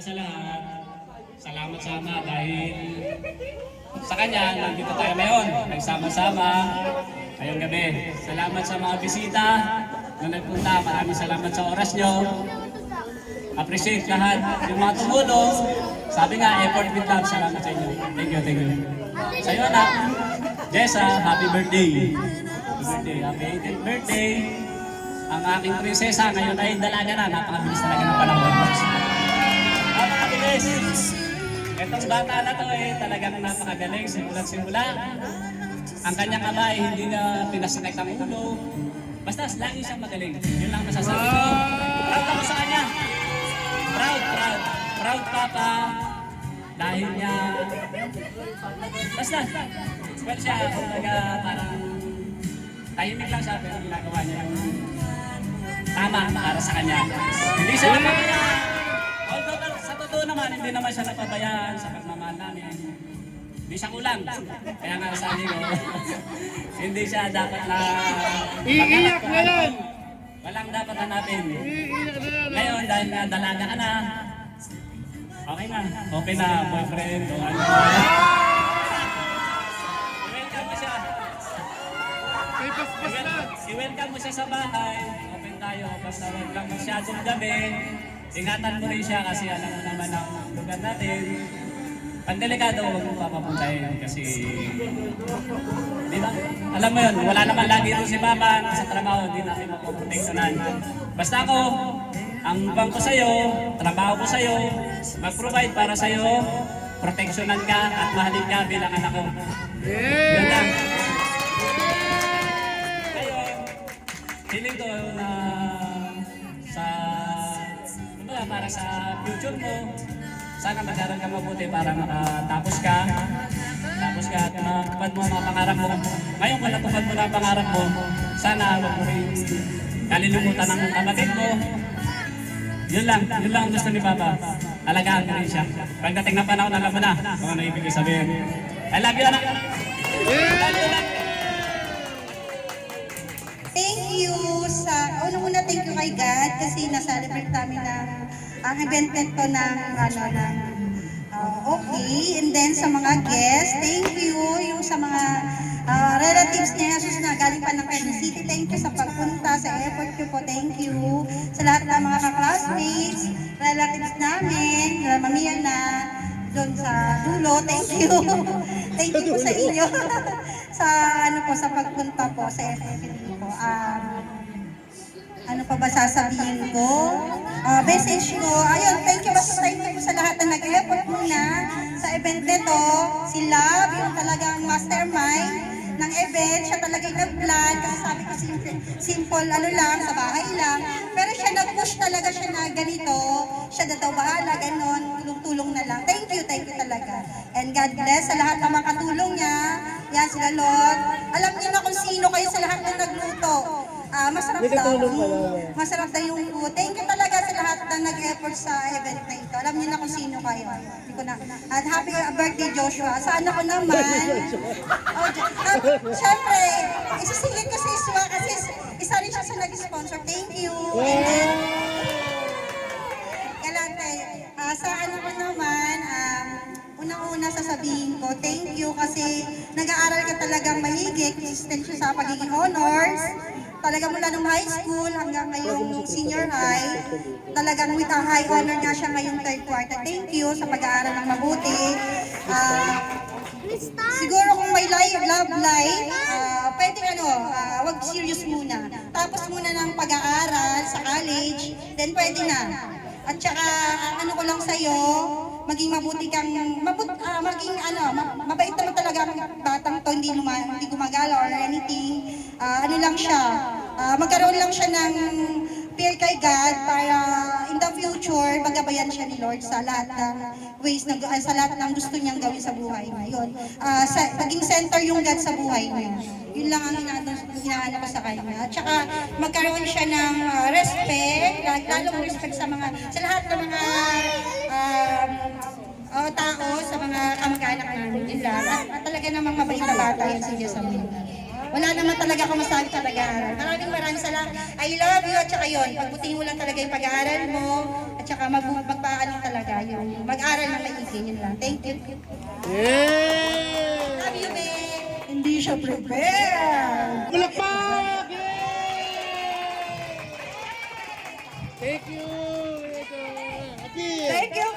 sa lahat, salamat sa Ama dahil sa Kanya, nandito tayo ngayon, nagsama-sama ngayong gabi. Salamat sa mga bisita na nagpunta, maraming salamat sa oras nyo. Appreciate lahat yung mga tumulong. Sabi nga, effort with love, salamat sa inyo. Thank you, thank you. Sa'yo anak, Jessa, happy birthday. Happy birthday, happy 18th birthday. Ang aking prinsesa ngayon ay dalaga na, napakabilis talaga ng panahon. Napakabilis! Itong bata na to talagang napakagaling, simula-simula. Ang kanyang ama ay hindi na pinasakit ang ulo. Basta lagi siyang magaling. Yun lang masasabi ko. Proud ako sa kanya. Proud, proud. Proud papa. Dahil niya... Basta, well siya, talaga parang tahimik lang siya, pero ginagawa niya yung tama para sa kanya. Hindi siya napabayaan. Although sa totoo naman, hindi naman siya napabayaan sa pagmamahal namin. Hindi siya kulang. Kaya nga sabi ko, hindi siya dapat na... Iiyak na yan! Walang dapat hanapin. Ngayon, dahil nga dalaga ka na, okay na. Okay na, boyfriend o ano. I-welcome mo siya. I-welcome mo siya sa bahay. Open tayo. Basta wag lang masyadong gabi. Ingatan mo rin siya kasi alam mo naman ang lugar natin. Pag delikado, huwag mo papapuntahin kasi... Di ba? Alam mo yun, wala naman lagi ito si Mama sa trabaho, hindi natin mapoproteksionan. Basta ako, ang bang ko sa'yo, trabaho ko sa'yo, mag-provide para sa'yo, proteksyonan ka at mahalin ka bilang anak ko. Yan lang. Ngayon, feeling ko na para sa future mo, sana mag-aral ka mabuti para makatapos ka. Tapos ka at matupad mo mga pangarap mo. Ngayon kung natupad mo na ang pangarap mo, sana huwag mo rin kalilimutan ng kapatid mo. Yun lang gusto ni Papa. Alagaan ko rin siya. Pagdating ng panahon, alam mo na kung ano ibig sabihin. I love you, anak! Thank you sa, unang-una thank you kay God kasi na-celebrate namin ang event nito ng okay. And then sa mga guests, thank you. Yung sa mga relatives ni Jesus na galing pa ng Quezon City, thank you sa pagpunta, sa effort nyo po, thank you. Sa lahat ng mga ka-classmates, relatives namin, mamaya na doon sa dulo, thank you. Thank you po sa inyo. sa pagpunta po sa FFP po. Ano pa ba sasabihin ko? Message ko, ayun, thank you sa lahat na nag-effort muna sa event nito. Si Love, yung talagang mastermind ng event, siya talaga yung nag-plan, kasi sabi ko simple, lang, sa bahay lang. Pero siya nag-push talaga siya na ganito, siya na daw bahala, ganon, tulong-tulong na lang. Thank you talaga. And God bless sa lahat ng mga katulong niya. Yan, sila Lord. Alam niyo na kung sino kayo sa lahat ng nagluto. Masarap daw. Masarap daw yung food. Thank you talaga sa lahat na nag-effort sa event na ito. Alam niyo na kung sino kayo. Hindi ko na. At happy birthday Joshua. Sa anak ko naman. Siyempre, isisingit ko si Iswa kasi isa rin siya sa nag-sponsor. Thank you. And then, galante. Sa anak ko naman, unang-una sasabihin ko, thank you kasi nag-aaral ka talagang mahigit, consistent siya sa pagiging honors. Talaga mula nung high school hanggang ngayong senior high, talagang with a high honor nga siya ngayong third quarter. Thank you sa pag-aaral ng mabuti. Siguro kung may love life, pwedeng wag serious muna. Tapos muna ng pag-aaral sa college, then pwede na. At saka, ano ko lang sa'yo, maging mabuti kang, mabait naman talaga ang batang to, hindi gumagala or anything. Ano lang siya, magkaroon lang siya ng fear kay God para in the future, magabayan siya ni Lord sa lahat ng ways, sa lahat ng gusto niyang gawin sa buhay niya. Yun. Maging center yung God sa buhay niya. Yun lang ang hinahanap ko sa kanya. At saka magkaroon siya ng respect, lalong respect sa lahat ng mga tao, sa mga kamag-anak namin. Yun lang. At talaga namang mabait na bata yan si Diyos sa mundo. Wala naman talaga akong masabi sa pag-aaral. Maraming salamat. I love you at saka yun. Pagbutihin mo lang talaga yung pag-aaral mo at saka magpaano talaga yun. mag-aral na maigi, yun lang. Thank you. Yeah! Love you, babe. Hindi siya prepared. Malakpak! Thank you! Happy! Thank you,